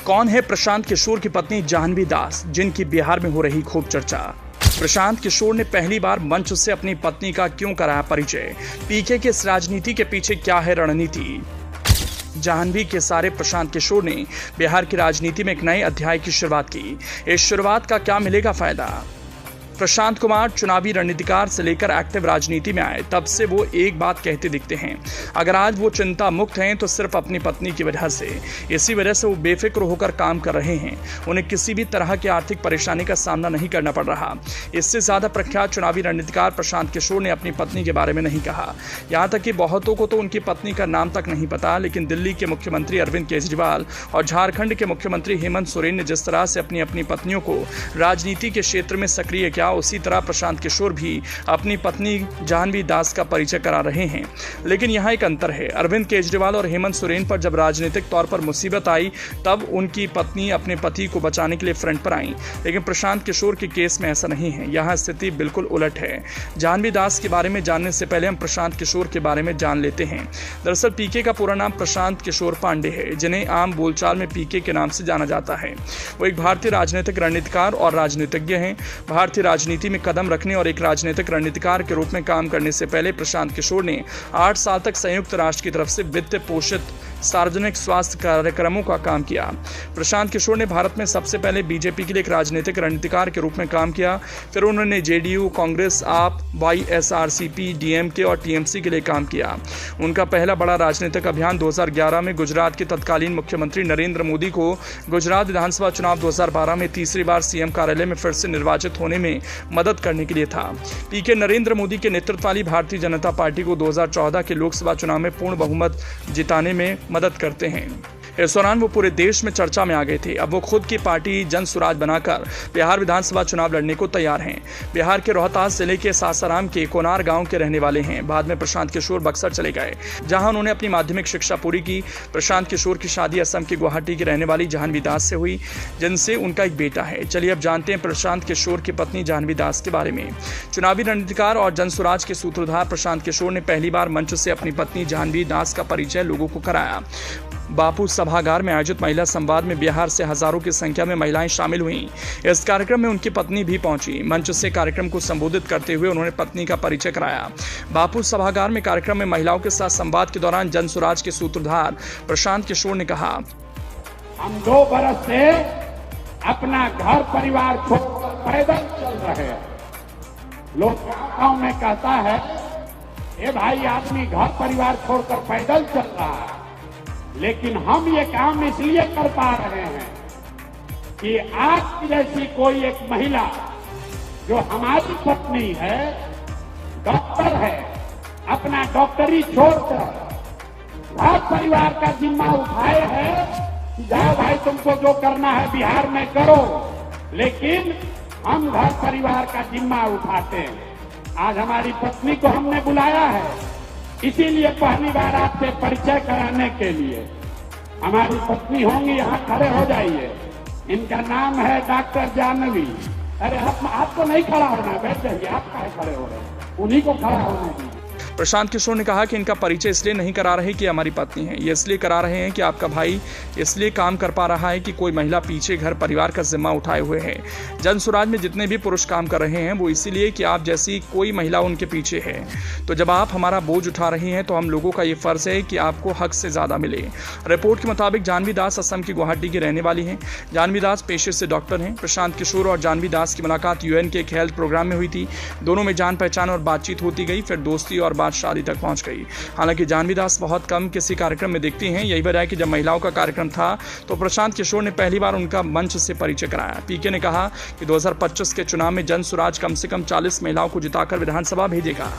कौन है प्रशांत किशोर की पत्नी जाह्नवी दास, जिनकी बिहार में हो रही खूब चर्चा। प्रशांत किशोर ने पहली बार मंच से अपनी पत्नी का क्यों कराया परिचय। पीके की इस राजनीति के पीछे क्या है रणनीति। जाह्नवी के सारे प्रशांत किशोर ने बिहार की राजनीति में एक नए अध्याय की शुरुआत की। इस शुरुआत का क्या मिलेगा फायदा। प्रशांत कुमार चुनावी रणनीतिकार से लेकर एक्टिव राजनीति में आए तब से वो एक बात कहते दिखते हैं। अगर आज वो चिंता मुक्त हैं तो सिर्फ अपनी पत्नी की वजह से। इसी वजह से वो बेफिक्र होकर काम कर रहे हैं। उन्हें किसी भी तरह की आर्थिक परेशानी का सामना नहीं करना पड़ रहा। इससे ज्यादा प्रख्यात चुनावी रणनीतिकार प्रशांत किशोर ने अपनी पत्नी के बारे में नहीं कहा। यहाँ तक कि बहुतों को तो उनकी पत्नी का नाम तक नहीं पता। लेकिन दिल्ली के मुख्यमंत्री अरविंद केजरीवाल और झारखंड के मुख्यमंत्री हेमंत सोरेन ने जिस तरह से अपनी पत्नियों को राजनीति के क्षेत्र में सक्रिय किया, उसी तरह प्रशांत किशोर भी अपनी पत्नी जाह्नवी दास का परिचय करा रहे हैं। लेकिन यहाँ एक अंतर है। अरविंद केजरीवाल और हेमंत सोरेन पर जब राजनीतिक तौर पर मुसीबत आई तब उनकी पत्नी अपने पति को बचाने के लिए फ्रंट पर आई। लेकिन प्रशांत किशोर के केस में ऐसा नहीं है। यहाँ स्थिति बिल्कुल उलट है। जाह्नवी दास के बारे में जानने से पहले हम प्रशांत किशोर के बारे में जान लेते हैं। दरअसल पीके का पूरा नाम प्रशांत किशोर पांडे है, जिन्हें आम बोलचाल में पीके के नाम से जाना जाता है। वो एक भारतीय राजनीतिक रणनीतिकार और राजनीतिज्ञ हैं। भारतीय राजनीति में कदम रखने और एक राजनीतिक रणनीतिकार के रूप में काम करने से पहले प्रशांत किशोर ने 8 साल तक संयुक्त राष्ट्र की तरफ से वित्त पोषित सार्वजनिक स्वास्थ्य कार्यक्रमों का काम किया। प्रशांत किशोर ने भारत में सबसे पहले बीजेपी के लिए एक राजनीतिक रणनीतिकार के रूप में काम किया। फिर उन्होंने जेडीयू, कांग्रेस, आप, वाईएसआरसीपी, डीएमके और टीएमसी के लिए काम किया। उनका पहला बड़ा राजनीतिक अभियान 2011 में गुजरात के तत्कालीन मुख्यमंत्री नरेंद्र मोदी को गुजरात विधानसभा चुनाव 2012 में तीसरी बार सीएम कार्यालय में फिर से निर्वाचित होने में मदद करने के लिए था। पीके नरेंद्र मोदी के नेतृत्व वाली भारतीय जनता पार्टी को 2014 के लोकसभा चुनाव में पूर्ण बहुमत जिताने में मदद करते हैं। इस दौरान वो पूरे देश में चर्चा में आ गए थे। अब वो खुद की पार्टी जन सुराज बनाकर बिहार विधानसभा चुनाव लड़ने को तैयार हैं। बिहार के रोहतास जिले के सासाराम के कोनार गांव के रहने वाले हैं। बाद में प्रशांत किशोर बक्सर चले गए, जहां उन्होंने अपनी माध्यमिक शिक्षा पूरी की। प्रशांत किशोर की शादी असम के गुवाहाटी की रहने वाली जाह्नवी दास से हुई, जिनसे उनका एक बेटा है। चलिए अब जानते हैं प्रशांत किशोर की पत्नी जाह्नवी दास के बारे में। चुनावी रणनीतिकार और जनसुराज के सूत्रधार प्रशांत किशोर ने पहली बार मंच से अपनी पत्नी जाह्नवी दास का परिचय लोगों को कराया। बापू सभागार में आयोजित महिला संवाद में बिहार से हजारों की संख्या में महिलाएं शामिल हुईं। इस कार्यक्रम में उनकी पत्नी भी पहुंची। मंच से कार्यक्रम को संबोधित करते हुए उन्होंने पत्नी का परिचय कराया। बापू सभागार में कार्यक्रम में महिलाओं के साथ संवाद के दौरान जनसुराज के सूत्रधार प्रशांत किशोर ने कहा, हम 2 बरस से अपना घर परिवार छोड़कर पैदल चल रहे हैं। लोग गाँव में कहता है, ए भाई आदमी घर परिवार छोड़कर पैदल चल रहा है। लेकिन हम ये काम इसलिए कर पा रहे हैं कि आपकी जैसी कोई एक महिला जो हमारी पत्नी है, डॉक्टर है, अपना डॉक्टरी छोड़कर घर परिवार का जिम्मा उठाए है कि जाओ भाई तुमको जो करना है बिहार में करो, लेकिन हम घर परिवार का जिम्मा उठाते हैं। आज हमारी पत्नी को हमने बुलाया है, इसीलिए पहली बार आपसे परिचय कराने के लिए। हमारी पत्नी होंगी, यहाँ खड़े हो जाइए। इनका नाम है डॉक्टर जाह्नवी। अरे आपको नहीं खड़ा होना, बैठ जाइए। आप काहे खड़े हो रहे हैं, उन्हीं को खड़ा होना चाहिए। प्रशांत किशोर ने कहा कि इनका परिचय इसलिए नहीं करा रहे कि हमारी पत्नी है, ये इसलिए करा रहे हैं कि आपका भाई इसलिए काम कर पा रहा है कि कोई महिला पीछे घर परिवार का जिम्मा उठाए हुए है। जनसुराज में जितने भी पुरुष काम कर रहे हैं वो इसीलिए कि आप जैसी कोई महिला उनके पीछे है। तो जब आप हमारा बोझ उठा रही हैं तो हम लोगों का ये फर्ज है कि आपको हक से ज्यादा मिले। रिपोर्ट के मुताबिक जाह्नवी दास असम की गुवाहाटी की रहने वाली है। जाह्नवी दास पेशे से डॉक्टर हैं। प्रशांत किशोर और जाह्नवी दास की मुलाकात यूएन के एक हेल्थ प्रोग्राम में हुई थी। दोनों में जान पहचान और बातचीत होती गई, फिर दोस्ती और शादी तक पहुंच गई। हालांकि जाह्नवी दास बहुत कम किसी कार्यक्रम में दिखती हैं। यही वजह है कि जब महिलाओं का कार्यक्रम था तो प्रशांत किशोर ने पहली बार उनका मंच से परिचय कराया। पीके ने कहा कि 2025 के चुनाव में जनसुराज कम से कम 40 महिलाओं को जिताकर विधानसभा भेजेगा।